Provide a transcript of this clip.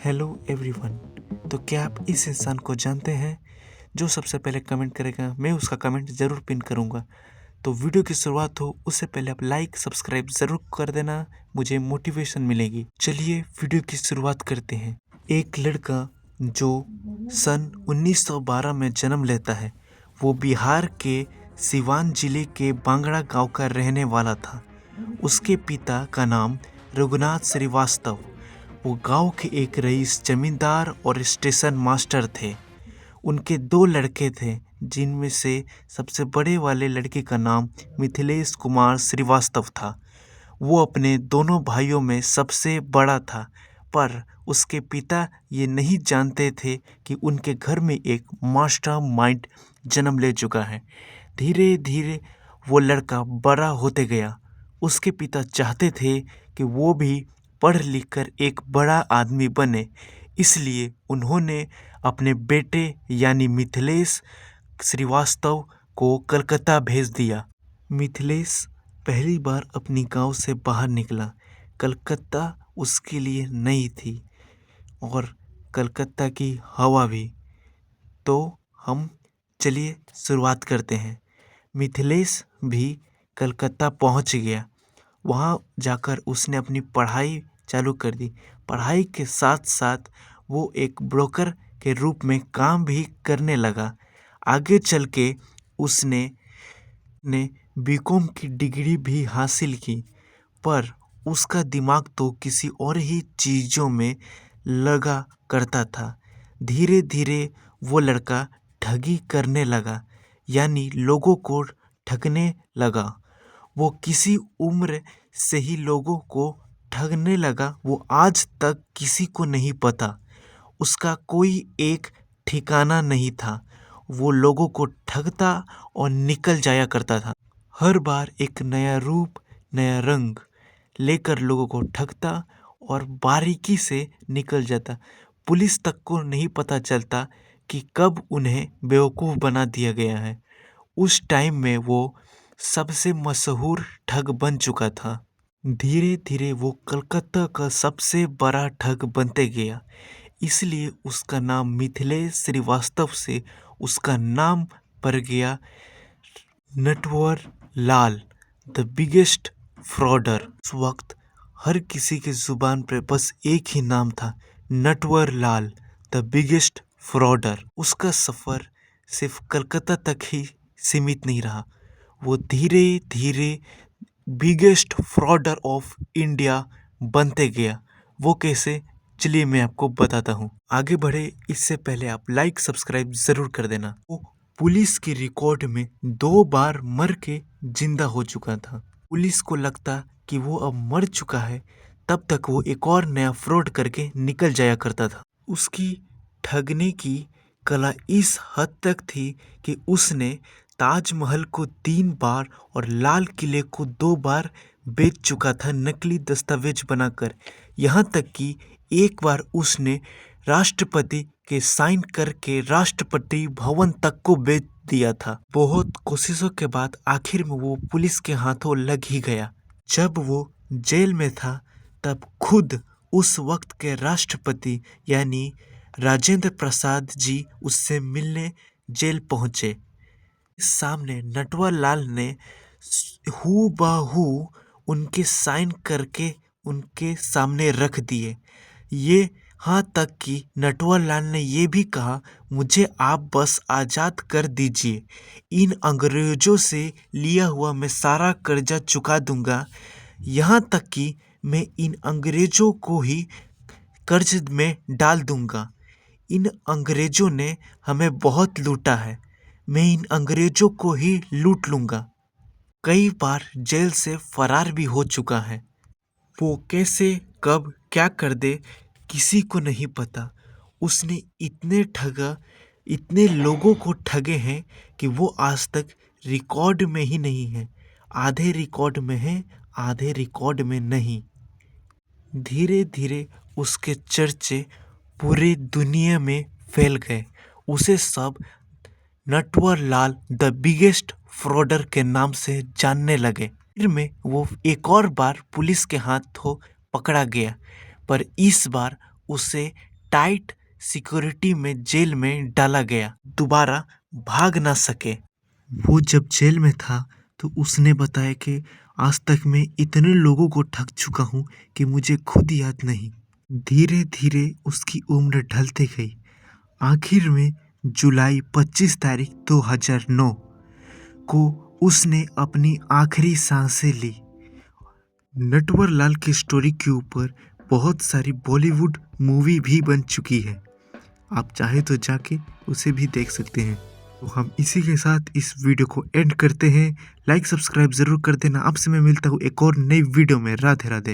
Hello everyone. तो क्या आप इस इंसान को जानते हैं जो सबसे पहले कमेंट करेगा? मैं उसका कमेंट ज़रूर पिन करूँगा। तो वीडियो की शुरुआत हो उससे पहले आप लाइक सब्सक्राइब ज़रूर कर देना, मुझे मोटिवेशन मिलेगी। चलिए वीडियो की शुरुआत करते हैं। एक लड़का जो सन 1912 में जन्म लेता है, वो बिहार के सिवान जिले के बांगड़ा गांव का रहने वाला था। उसके पिता का नाम रघुनाथ श्रीवास्तव। वो गांव के एक रईस जमींदार और स्टेशन मास्टर थे। उनके दो लड़के थे, जिनमें से सबसे बड़े वाले लड़के का नाम मिथिलेश कुमार श्रीवास्तव था। वो अपने दोनों भाइयों में सबसे बड़ा था, पर उसके पिता ये नहीं जानते थे कि उनके घर में एक मास्टर माइंड जन्म ले चुका है। धीरे धीरे वो लड़का बड़ा होते गया। उसके पिता चाहते थे कि वो भी पढ़ लिख कर एक बड़ा आदमी बने, इसलिए उन्होंने अपने बेटे यानी मिथिलेश श्रीवास्तव को कलकत्ता भेज दिया। मिथिलेश पहली बार अपनी गांव से बाहर निकला। कलकत्ता उसके लिए नई थी और कलकत्ता की हवा भी। तो हम चलिए शुरुआत करते हैं। मिथिलेश भी कलकत्ता पहुंच गया। वहां जाकर उसने अपनी पढ़ाई चालू कर दी। पढ़ाई के साथ साथ वो एक ब्रोकर के रूप में काम भी करने लगा। आगे चल के उसने बीकॉम की डिग्री भी हासिल की, पर उसका दिमाग तो किसी और ही चीज़ों में लगा करता था। धीरे धीरे वो लड़का ठगी करने लगा, यानी लोगों को ठगने लगा। वो किसी उम्र से ही लोगों को ठगने लगा, वो आज तक किसी को नहीं पता। उसका कोई एक ठिकाना नहीं था। वो लोगों को ठगता और निकल जाया करता था। हर बार एक नया रूप, नया रंग लेकर लोगों को ठगता और बारीकी से निकल जाता। पुलिस तक को नहीं पता चलता कि कब उन्हें बेवकूफ़ बना दिया गया है। उस टाइम में वो सबसे मशहूर ठग बन चुका था। धीरे धीरे वो कलकत्ता का सबसे बड़ा ठग बनते गया, इसलिए उसका नाम मिथिलेश श्रीवास्तव से उसका नाम पड़ गया नटवर लाल, द बिगेस्ट फ्रॉडर। उस वक्त हर किसी की जुबान पर बस एक ही नाम था, नटवर लाल, द बिगेस्ट फ्रॉडर। उसका सफ़र सिर्फ कलकत्ता तक ही सीमित नहीं रहा। वो धीरे धीरे बिगेस्ट फ्रॉडर ऑफ इंडिया बनते गया। वो कैसे, चलिए मैं आपको बताता हूँ। आगे बढ़े इससे पहले आप लाइक सब्सक्राइब ज़रूर कर देना। वो पुलिस के रिकॉर्ड में 2 बार मर के जिंदा हो चुका था। पुलिस को लगता कि वो अब मर चुका है, तब तक वो एक और नया फ्रॉड करके निकल जाया करता था। उसकी ठगने की कला इस हद तक थी कि उसने ताजमहल को 3 बार और लाल किले को 2 बार बेच चुका था नकली दस्तावेज बनाकर। यहाँ तक कि एक बार उसने राष्ट्रपति के साइन करके राष्ट्रपति भवन तक को बेच दिया था। बहुत कोशिशों के बाद आखिर में वो पुलिस के हाथों लग ही गया। जब वो जेल में था, तब खुद उस वक्त के राष्ट्रपति यानी राजेंद्र प्रसाद जी उससे मिलने जेल पहुंचे। सामने नटवर लाल ने हूबहू उनके साइन करके उनके सामने रख दिए। ये यहाँ तक कि नटवर लाल ने ये भी कहा, मुझे आप बस आज़ाद कर दीजिए, इन अंग्रेज़ों से लिया हुआ मैं सारा कर्जा चुका दूंगा। यहाँ तक कि मैं इन अंग्रेज़ों को ही कर्ज में डाल दूंगा। इन अंग्रेज़ों ने हमें बहुत लूटा है, मैं इन अंग्रेज़ों को ही लूट लूंगा। कई बार जेल से फरार भी हो चुका है। वो कैसे, कब, क्या कर दे किसी को नहीं पता। उसने इतने लोगों को ठगे हैं कि वो आज तक रिकॉर्ड में ही नहीं है। आधे रिकॉर्ड में है, आधे रिकॉर्ड में नहीं। धीरे धीरे उसके चर्चे पूरे दुनिया में फैल गए। उसे सब नटवर लाल द बिगेस्ट फ्रॉडर के नाम से जानने लगे। फिर में वो एक और बार पुलिस के हाथों पकड़ा गया, पर इस बार उसे टाइट सिक्योरिटी में जेल में डाला गया, दोबारा भाग ना सके। वो जब जेल में था तो उसने बताया कि आज तक मैं इतने लोगों को ठग चुका हूँ कि मुझे खुद याद नहीं। धीरे धीरे उसकी उम्र ढलती गई। आखिर में जुलाई 25 तारीख 2009 को उसने अपनी आखिरी सांसें ली। नटवर लाल की स्टोरी के ऊपर बहुत सारी बॉलीवुड मूवी भी बन चुकी है, आप चाहे तो जाके उसे भी देख सकते हैं। तो हम इसी के साथ इस वीडियो को एंड करते हैं। लाइक सब्सक्राइब जरूर कर देना। आपसे मैं मिलता हूँ एक और नई वीडियो में। राधे राधे।